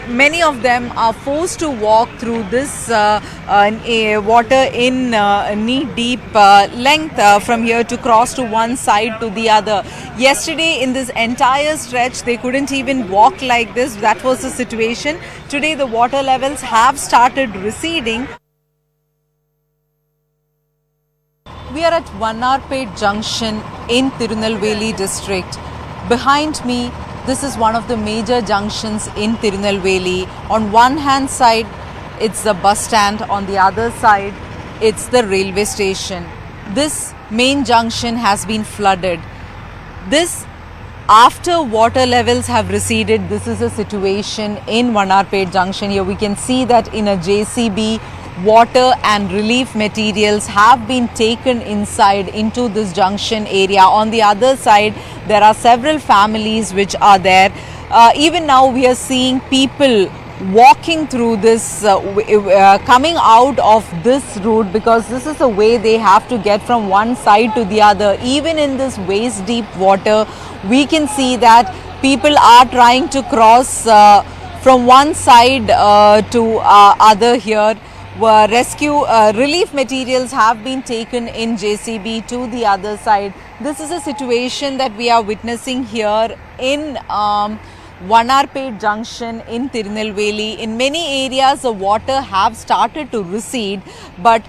many of them are forced to walk through this water in knee-deep length from here to cross to one side to the other. Yesterday in this entire stretch, they couldn't even walk like this. That was the situation. Today the water levels have started receding. We are at Vanarpet Junction in Tirunelveli district. Behind me, this is one of the major junctions in Tirunelveli. On one hand side, it's the bus stand. On the other side, it's the railway station. This main junction has been flooded. This, after water levels have receded, this is a situation in Vanarpet Junction. Here we can see that in a JCB, water and relief materials have been taken inside into this junction area. On the other side, there are several families which are there. Even now we are seeing people walking through this, coming out of this route, because this is the way they have to get from one side to the other. Even in this waist deep water, we can see that people are trying to cross from one side to other here. Rescue relief materials have been taken in JCB to the other side. This is a situation that we are witnessing here in Vanarpet Junction in Tirunelveli. In many areas the water have started to recede, but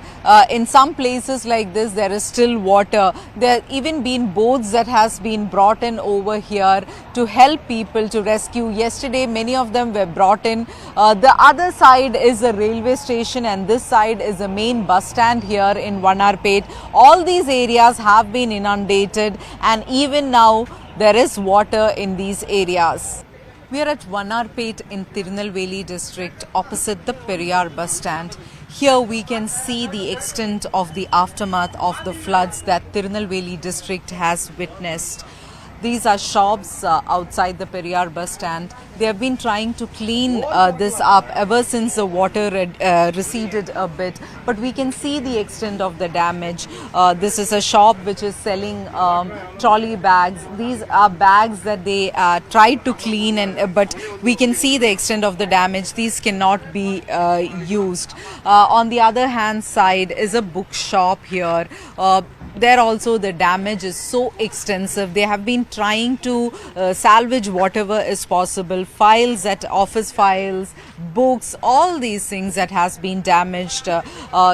in some places like this there is still water. There have even been boats that has been brought in over here to help people to rescue. Yesterday many of them were brought in. The other side is a railway station and this side is a main bus stand here in Vanarpet. All these areas have been inundated and even now there is water in these areas. We are at Vanarpet in Tirunelveli district opposite the Periyar bus stand. Here we can see the extent of the aftermath of the floods that Tirunelveli district has witnessed. These are shops outside the Periyar bus stand. They have been trying to clean this up ever since the water receded a bit. But we can see the extent of the damage. This is a shop which is selling trolley bags. These are bags that they tried to clean, but we can see the extent of the damage. These cannot be used. On the other hand side is a bookshop here. There also the damage is so extensive. They have been trying to salvage whatever is possible. Files, at office files, books, all these things that has been damaged.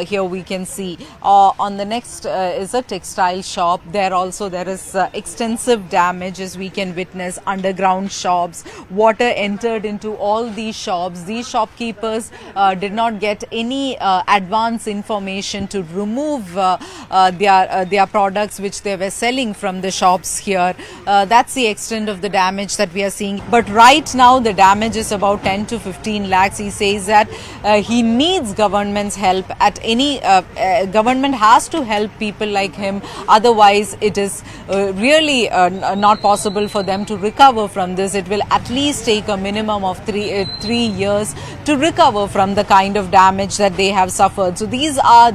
Here we can see. On the next is a textile shop. There also there is extensive damage as we can witness. Underground shops. Water entered into all these shops. These shopkeepers did not get any advance information to remove their products which they were selling from the shops here. That's the extent of the damage that we are seeing. But right now the damage is about 10 to 15 lakhs. He says that he needs government's help. At any government has to help people like him. Otherwise it is really not possible for them to recover from this. It will at least take a minimum of 3 years to recover from the kind of damage that they have suffered. So these are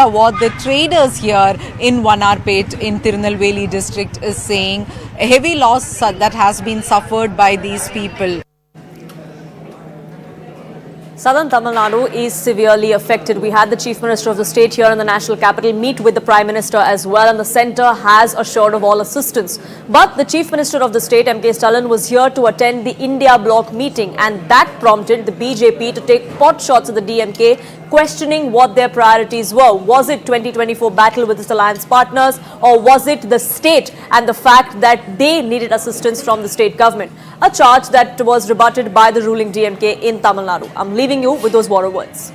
what the traders here in Vanarpet in Tirunelveli district is saying. A heavy loss that has been suffered by these people. Southern Tamil Nadu is severely affected. We had the Chief Minister of the state here in the national capital meet with the Prime Minister as well, and the centre has assured of all assistance. But the Chief Minister of the state, M.K. Stalin, was here to attend the India bloc meeting, and that prompted the BJP to take pot shots at the DMK, questioning what their priorities were. Was it 2024 battle with its alliance partners, or was it the state and the fact that they needed assistance from the state government? A charge that was rebutted by the ruling DMK in Tamil Nadu. I'm leaving you with those borrow words.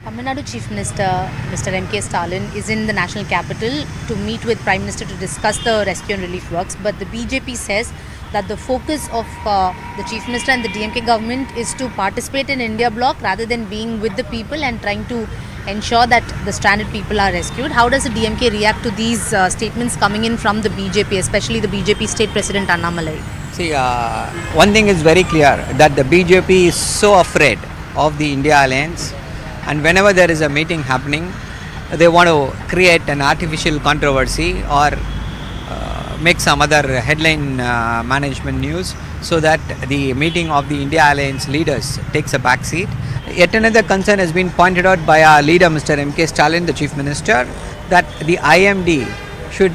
Tamil Nadu Chief Minister Mr. M.K. Stalin is in the national capital to meet with Prime Minister to discuss the rescue and relief works, but the BJP says that the focus of the Chief Minister and the DMK government is to participate in India bloc rather than being with the people and trying to ensure that the stranded people are rescued. How does the DMK react to these statements coming in from the BJP, especially the BJP State President Annamalai? See, one thing is very clear, that the BJP is so afraid of the India alliance, and whenever there is a meeting happening, they want to create an artificial controversy or make some other headline management news so that the meeting of the India alliance leaders takes a back seat. Yet another concern has been pointed out by our leader Mr. M.K. Stalin, the Chief Minister, that the IMD should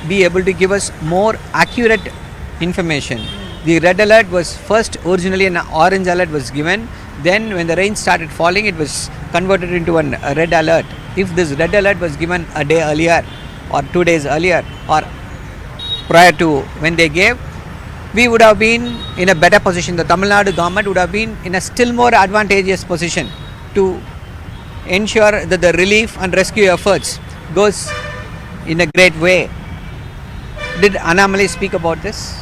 be able to give us more accurate information. The red alert was first originally an orange alert was given. Then when the rain started falling, it was converted into a red alert. If this red alert was given a day earlier or 2 days earlier or prior to when they gave, we would have been in a better position. The Tamil Nadu government would have been in a still more advantageous position to ensure that the relief and rescue efforts goes in a great way. Did Annamalai speak about this?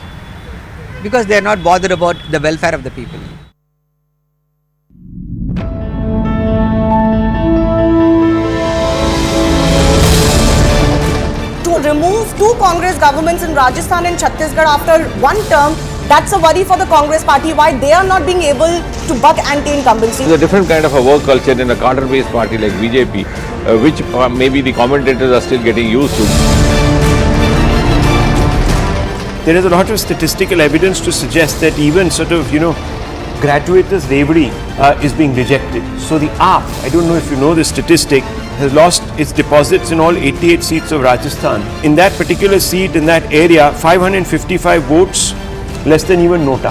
Because they are not bothered about the welfare of the people. Remove two Congress governments in Rajasthan and Chhattisgarh after one term, that's a worry for the Congress party. Why they are not being able to buck anti-incumbency? There's a different kind of a work culture in a cadre-based party like BJP, which maybe the commentators are still getting used to. There is a lot of statistical evidence to suggest that even gratuitous reverie is being rejected. So the AAP, I don't know if you know this statistic, has lost its deposits in all 88 seats of Rajasthan. In that particular seat, in that area, 555 votes, less than even Nota.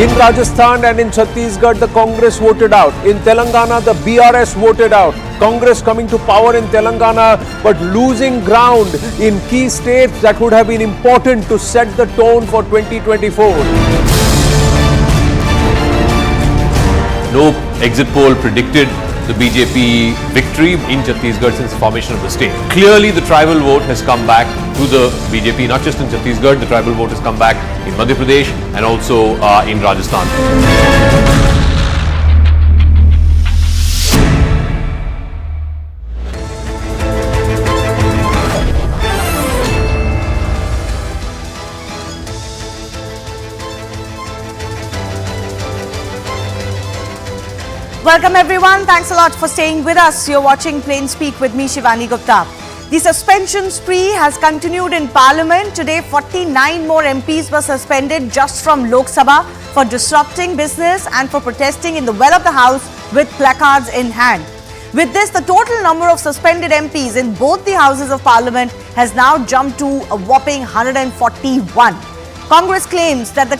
In Rajasthan and in Chhattisgarh, the Congress voted out. In Telangana, the BRS voted out. Congress coming to power in Telangana, but losing ground in key states that would have been important to set the tone for 2024. No exit poll predicted the BJP victory in Chhattisgarh since the formation of the state. Clearly the tribal vote has come back to the BJP, not just in Chhattisgarh, the tribal vote has come back in Madhya Pradesh and also in Rajasthan. Welcome everyone. Thanks a lot for staying with us. You're watching Plain Speak with me, Shivani Gupta. The suspension spree has continued in Parliament. Today, 49 more MPs were suspended just from Lok Sabha for disrupting business and for protesting in the well of the House with placards in hand. With this, the total number of suspended MPs in both the Houses of Parliament has now jumped to a whopping 141. Congress claims that the